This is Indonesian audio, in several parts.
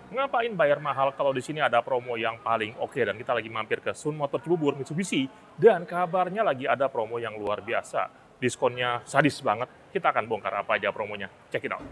Ngapain bayar mahal kalau di sini ada promo yang paling oke dan kita lagi mampir ke Sun Motor Cibubur Mitsubishi dan kabarnya lagi ada promo yang luar biasa. Diskonnya sadis banget. Kita akan bongkar apa aja promonya. Check it out.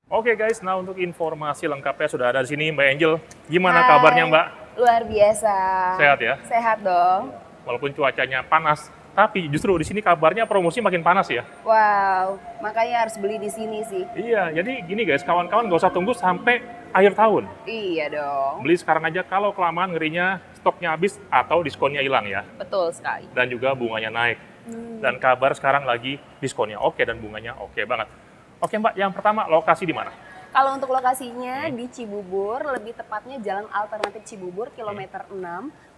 Oke guys, nah untuk informasi lengkapnya sudah ada di sini Mbak Angel. Gimana Hai, kabarnya Mbak? luar biasa. Sehat ya? Sehat dong. Walaupun cuacanya panas, tapi justru di sini kabarnya promosi makin panas ya. Wow, makanya harus beli di sini sih. Iya, jadi gini guys, kawan-kawan gak usah tunggu sampai akhir tahun. Iya dong. Beli sekarang aja, kalau kelamaan ngerinya stoknya habis atau diskonnya hilang ya. Betul sekali. Dan juga bunganya naik. Dan kabar sekarang lagi diskonnya oke dan bunganya oke banget. Oke Mbak, yang pertama lokasi di mana? Kalau untuk lokasinya di Cibubur, lebih tepatnya Jalan Alternatif Cibubur, kilometer 6.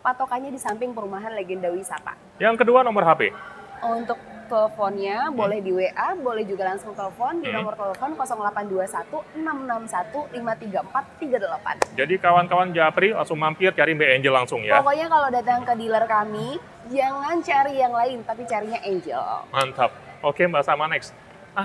Patokannya di samping perumahan Legenda Wisata. Yang kedua nomor HP. Untuk teleponnya boleh di WA, boleh juga langsung telepon di nomor telepon 0821 661 53438. Jadi kawan-kawan Japri langsung mampir cari Mbak Angel langsung ya. Pokoknya kalau datang ke dealer kami, jangan cari yang lain, tapi carinya Angel. Mantap. Oke Mbak, sama next.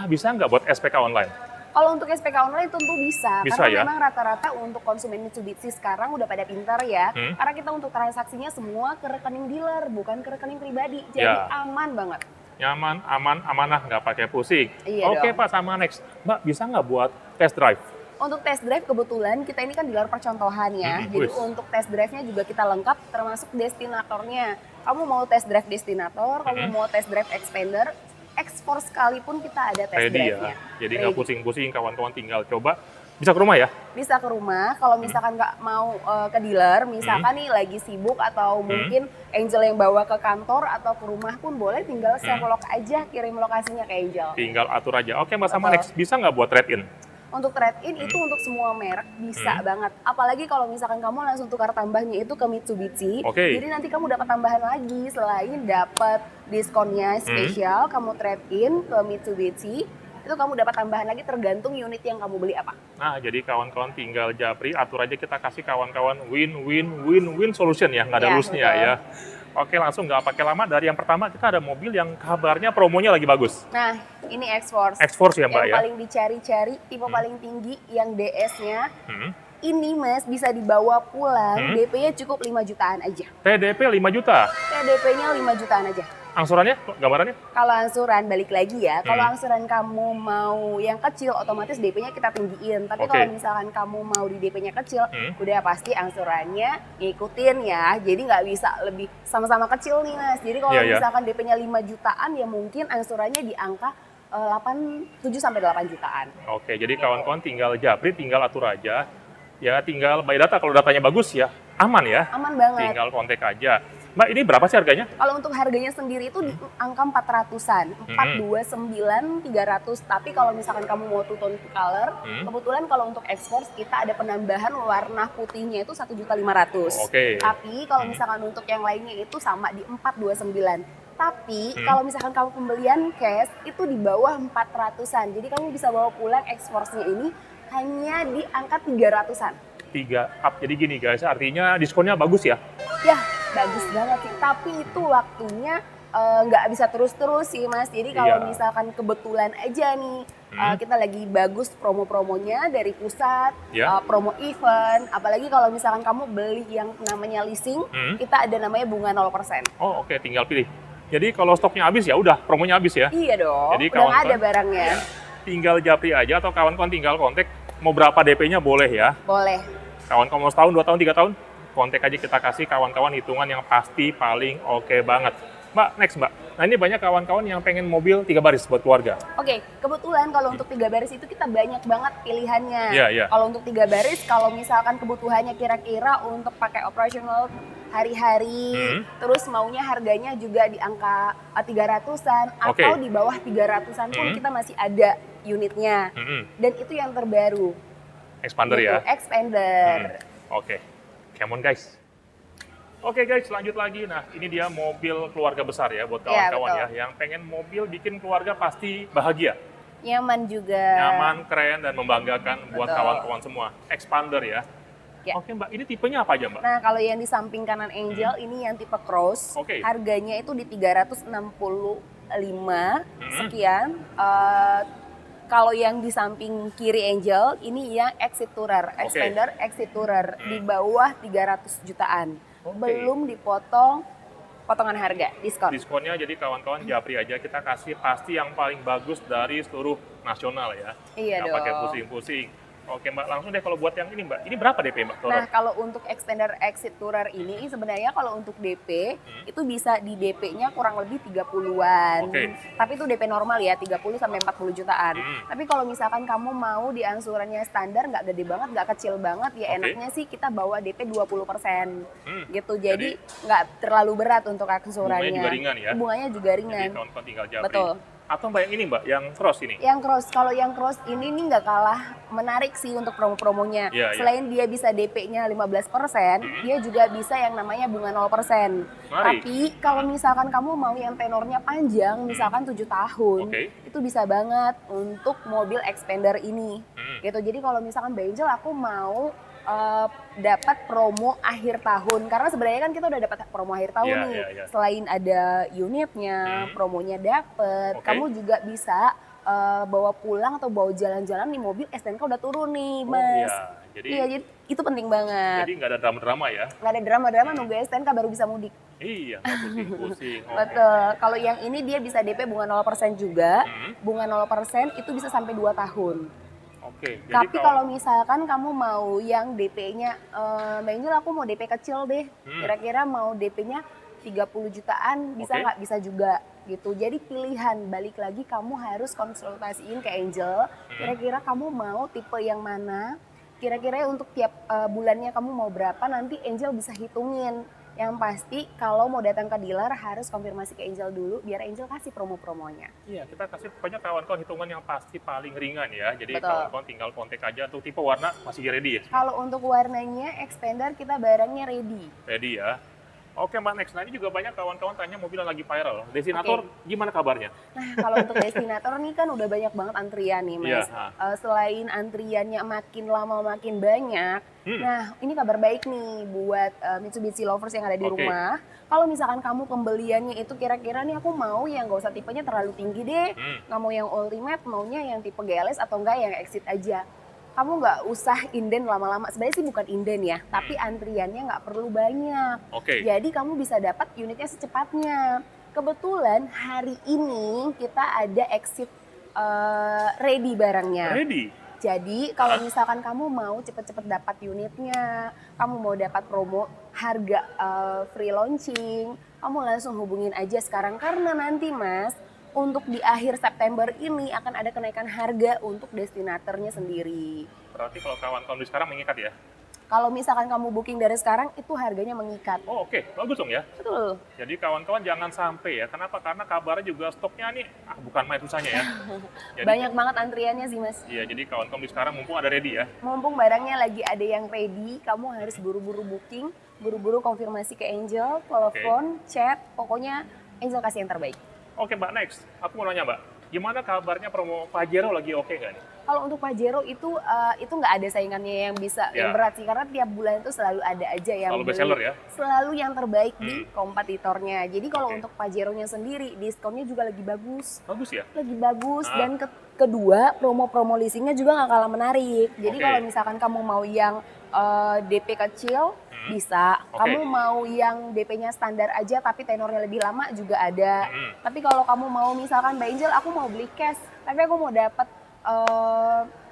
Bisa nggak buat SPK online? Kalau untuk SPK online tentu bisa, Bisa karena ya? memang rata-rata untuk konsumen Mitsubishi sekarang udah pada pintar ya. Karena kita untuk transaksinya semua ke rekening dealer, bukan ke rekening pribadi. Jadi Ya. aman banget. Nyaman, aman, amanah, nggak pakai pusing. Iya Oke dong. Pak, sama next. Mbak, bisa nggak buat test drive? Untuk test drive kebetulan kita ini kan dealer percontohan ya. Jadi wis. untuk test drive-nya juga kita lengkap termasuk destinatornya. Kamu mau test drive destinator, kamu mau test drive expander, X-Force sekalipun kita ada test Ready drive-nya. ya. Jadi nggak pusing-pusing, kawan-kawan tinggal coba. Bisa ke rumah ya? Bisa ke rumah, kalau misalkan nggak mau ke dealer, misalkan nih lagi sibuk atau mungkin Angel yang bawa ke kantor atau ke rumah pun boleh, tinggal share log aja, kirim lokasinya ke Angel. Tinggal atur aja. Oke Mbak, sama Betul. next. Bisa nggak buat trade-in? Untuk trade-in itu untuk semua merek bisa banget. Apalagi kalau misalkan kamu langsung tukar tambahnya itu ke Mitsubishi, Oke. jadi nanti kamu dapat tambahan lagi selain dapat diskonnya spesial, kamu trade-in ke Mitsubishi, itu kamu dapat tambahan lagi tergantung unit yang kamu beli apa. Nah, jadi kawan-kawan tinggal Japri, atur aja, kita kasih kawan-kawan win-win solution ya, nggak ada Ya, loss-nya betul. ya. Oke, langsung nggak pakai lama. Dari yang pertama, kita ada mobil yang kabarnya promonya lagi bagus. Nah, ini X-Force. X-Force ya Mbak Yang ya? paling dicari-cari, tipe paling tinggi, yang DS-nya. Hmm. Ini Mas bisa dibawa pulang, DP-nya cukup 5 jutaan aja. TDP 5 juta. TDP-nya 5 jutaan aja. Angsurannya, gambarannya? Kalau angsuran balik lagi ya, kalau angsuran kamu mau yang kecil otomatis DP-nya kita tinggiin. Tapi Oke. kalau misalkan kamu mau di DP-nya kecil, udah pasti angsurannya ngikutin ya. Jadi nggak bisa lebih sama-sama kecil nih Mas. Jadi kalau Iya, iya. misalkan DP-nya 5 jutaan ya mungkin angsurannya di angka 7 sampai 8 jutaan. Oke, jadi kawan-kawan tinggal Japri, tinggal atur aja. Ya, tinggal by data. Kalau datanya bagus ya, aman ya. Aman banget. Tinggal kontak aja. Mbak, ini berapa sih harganya? Kalau untuk harganya sendiri itu di angka 400-an, 429.300. Tapi kalau misalkan kamu mau two tone color, kebetulan kalau untuk X-Force kita ada penambahan warna putihnya itu 1.500.000. Oke. Tapi kalau misalkan untuk yang lainnya itu sama di 429. Tapi kalau misalkan kamu pembelian cash itu di bawah 400-an. Jadi kamu bisa bawa pulang X-Force-nya ini hanya di angka 300-an. 3 up. Jadi gini guys, artinya diskonnya bagus ya? Ya, bagus banget sih. Tapi itu waktunya nggak bisa terus-terus sih, Mas. Jadi kalau Iya. misalkan kebetulan aja nih, kita lagi bagus promo-promonya dari pusat, Ya. promo event. Apalagi kalau misalkan kamu beli yang namanya leasing, kita ada namanya bunga 0%. Oh, oke, tinggal pilih. Jadi kalau stoknya habis ya udah, promonya habis ya? Iya dong, Jadi udah nggak kawan-kawan- ada barangnya. Tinggal Japri aja atau kawan-kawan tinggal kontak. Mau berapa DP-nya boleh ya? Boleh. Kawan-kawan mau setahun, 2 tahun, 3 tahun, kontak aja, kita kasih kawan-kawan hitungan yang pasti paling oke banget. Mbak, next Mbak. Nah ini banyak kawan-kawan yang pengen mobil 3 baris buat keluarga. Oke, kebetulan kalau untuk 3 baris itu kita banyak banget pilihannya. Iya, iya. Kalau untuk 3 baris, kalau misalkan kebutuhannya kira-kira untuk pakai operational hari-hari, terus maunya harganya juga di angka 300-an Oke. atau di bawah 300-an pun kita masih ada unitnya. Dan itu yang terbaru. Expander Gitu, ya. Expander. Oke. Come on guys. Oke guys, lanjut lagi. Nah, ini dia mobil keluarga besar ya buat Iya, kawan-kawan betul. ya. Yang pengen mobil bikin keluarga pasti bahagia. Nyaman juga. Nyaman, keren, dan membanggakan buat Betul. kawan-kawan semua. Expander ya. Ya. Oke Mbak, ini tipenya apa aja Mbak? Nah, kalau yang di samping kanan Angel ini yang tipe cross, Oke. harganya itu di 365 sekian. Kalau yang di samping kiri Angel ini yang Exit Tourer, Oke. Expander Exit Tourer di bawah 300 jutaan. Oke. Belum dipotong potongan harga, diskon. Diskonnya jadi kawan-kawan japri aja, kita kasih pasti yang paling bagus dari seluruh nasional ya. Iya Nggak pakai dong. pusing-pusing. Oke Mbak, langsung deh kalau buat yang ini Mbak. Ini berapa DP Mbak? Nah, kalau untuk Expander Exit Tourer ini sebenarnya kalau untuk DP itu bisa di DP-nya kurang lebih 30-an. Oke. Tapi itu DP normal ya, 30 sampai 40 jutaan. Tapi kalau misalkan kamu mau di angsurannya standar, nggak gede banget, nggak kecil banget, ya Oke. enaknya sih kita bawa DP 20%. Gitu. Jadi Jadi nggak terlalu berat untuk angsurannya. bunganya juga ringan ya? Bunganya juga Jadi ringan. kawan-kawan tinggal japri. Betul. Atau Mbak yang ini Mbak, yang cross ini? Yang cross, kalau yang cross ini nih nggak kalah menarik sih untuk promo-promonya. Iya, iya. Selain dia bisa DP-nya 15%, dia juga bisa yang namanya bunga 0%. Menarik. Tapi kalau misalkan kamu mau yang tenornya panjang, misalkan 7 tahun, Oke. itu bisa banget untuk mobil Expander ini. Gitu. Jadi kalau misalkan Mbak Angel aku mau dapat promo akhir tahun, karena sebenarnya kan kita udah dapat promo akhir tahun Iya, nih. iya, iya. Selain ada unitnya, promonya dapet, Oke. kamu juga bisa bawa pulang atau bawa jalan-jalan nih, mobil STNK udah turun nih, Oh, Mas. iya. Jadi Iya, jadi itu penting banget. nggak ada drama-drama ya? Nggak ada drama-drama, nunggu STNK baru bisa mudik. Iya, nggak pusing-pusing. Oke. Betul. Kalau yang ini dia bisa DP bunga 0% juga. Bunga 0% itu bisa sampai 2 tahun. Oke. Jadi Tapi kalau misalkan kamu mau yang DP-nya, Mbak Angel aku mau DP kecil deh. Kira-kira mau DP-nya 30 jutaan, bisa Oke. nggak? Bisa juga gitu. Jadi pilihan, balik lagi kamu harus konsultasiin ke Angel. Kira-kira kamu mau tipe yang mana? Kira-kira untuk tiap bulannya kamu mau berapa, nanti Angel bisa hitungin. Yang pasti kalau mau datang ke dealer harus konfirmasi ke Angel dulu biar Angel kasih promo-promonya. iya, kita kasih pokoknya kawan-kawan hitungan yang pasti paling ringan ya. Jadi Betul. kawan-kawan tinggal kontak aja. Untuk tipe warna masih ready ya? Kalau untuk warnanya Expander kita barangnya ready. Ready ya. Oke Mbak, next. Nah ini juga banyak kawan-kawan tanya mobil yang lagi viral. Destinator gimana kabarnya? Nah, kalau untuk Destinator nih kan udah banyak banget antrian nih, Mas. Iya, Selain antriannya makin lama makin banyak, nah ini kabar baik nih buat Mitsubishi lovers yang ada di Oke. rumah. Kalau misalkan kamu pembeliannya itu kira-kira nih aku mau yang gak usah tipenya terlalu tinggi deh, nggak mau yang ultimate, maunya yang tipe GLS atau enggak yang exit aja. Kamu nggak usah inden lama-lama. Sebenarnya sih bukan inden ya, tapi antriannya nggak perlu banyak. Oke. Jadi kamu bisa dapat unitnya secepatnya. Kebetulan hari ini kita ada exit ready barangnya. Ready? Jadi kalau misalkan kamu mau cepet-cepet dapat unitnya, kamu mau dapat promo harga free launching, kamu langsung hubungin aja sekarang. Karena nanti Mas, untuk di akhir September ini akan ada kenaikan harga untuk destinatornya sendiri. Berarti kalau kawan-kawan di sekarang mengikat ya? Kalau misalkan kamu booking dari sekarang, itu harganya mengikat. Oh oke, bagus dong ya. Betul. Jadi kawan-kawan jangan sampai ya. Kenapa? Karena kabarnya juga stoknya nih bukan main susahnya ya. Jadi, Banyak banget antriannya sih Mas. Iya, jadi kawan-kawan di sekarang mumpung ada ready ya. Mumpung barangnya lagi ada yang ready, kamu harus buru-buru booking, buru-buru konfirmasi ke Angel, telepon, chat, pokoknya Angel kasih yang terbaik. Oke Mbak, next. Aku mau nanya Mbak, gimana kabarnya promo Pajero lagi oke nggak nih? Kalau untuk Pajero itu nggak ada saingannya yang bisa yang Ya. berat sih, karena tiap bulan itu selalu ada aja yang Selalu beli. best seller ya? Selalu yang terbaik di kompetitornya. Jadi kalau Oke. untuk Pajero-nya sendiri diskonnya juga lagi bagus. Bagus ya? Lagi bagus dan kedua promo-promo leasingnya juga nggak kalah menarik. Jadi Oke. kalau misalkan kamu mau yang DP kecil bisa, Oke. kamu mau yang DP-nya standar aja tapi tenornya lebih lama juga ada. Tapi kalau kamu mau misalkan Mbak Angel aku mau beli cash, tapi aku mau dapat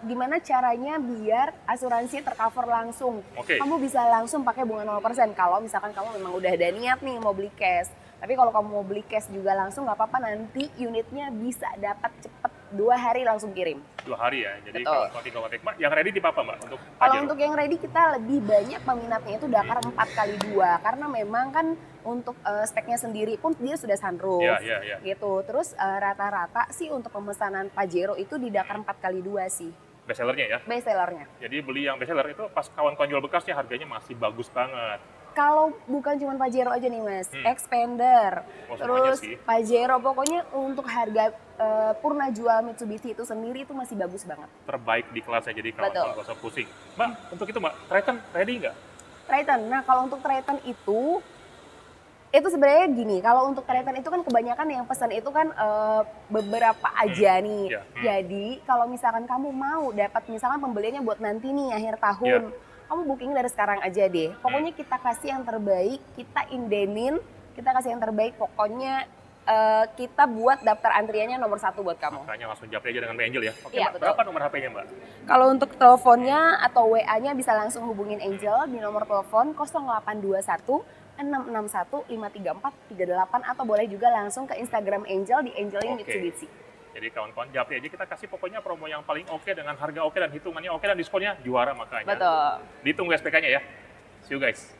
gimana caranya biar asuransi tercover langsung. Oke. Kamu bisa langsung pakai bunga 0% kalau misalkan kamu memang udah ada niat nih mau beli cash. Tapi kalau kamu mau beli cash juga langsung nggak apa-apa, nanti unitnya bisa dapat cepet 2 hari langsung kirim. 2 2 hari ya. Jadi Betul. kawan-kawan tinggal kontak Mbak. Yang ready tipe apa Mbak untuk Kalau Pajero? untuk yang ready kita lebih banyak peminatnya itu Dakar 4x2 karena memang kan untuk speknya sendiri pun dia sudah sunroof Iya. gitu. Terus rata-rata sih untuk pemesanan Pajero itu di Dakar 4x2 sih Best sellernya ya. best sellernya. Jadi beli yang best seller itu pas kawan-kawan jual bekasnya harganya masih bagus banget. Kalau bukan cuma Pajero aja nih Mas, Xpander, Oh, semuanya terus sih. Pajero pokoknya untuk harga purna jual Mitsubishi itu sendiri itu masih bagus banget. Terbaik di kelasnya, jadi kawan-kawan Betul. nggak usah pusing. Mbak, untuk itu Mbak, Triton ready nggak? Triton. Nah, kalau untuk Triton itu sebenarnya gini, kalau untuk Triton itu kan kebanyakan yang pesan itu kan beberapa aja nih. Iya. Jadi kalau misalkan kamu mau dapat misalkan pembeliannya buat nanti nih akhir tahun, kamu booking dari sekarang aja deh. Pokoknya kita kasih yang terbaik, kita indenin, kita kasih yang terbaik. Pokoknya kita buat daftar antriannya nomor 1 buat kamu. Makanya langsung japri aja dengan Mbak Angel ya. Oke Iya, Mbak, betul. berapa nomor HP-nya Mbak? Kalau untuk teleponnya atau WA-nya bisa langsung hubungin Angel di nomor telepon 0821 661 534 38 atau boleh juga langsung ke Instagram Angel di Angelin Oke. Mitsubishi. Jadi kawan-kawan japri aja, kita kasih pokoknya promo yang paling oke dengan harga oke dan hitungannya oke dan diskonnya juara makanya. Betul. Ditunggu SPK-nya ya. See you guys.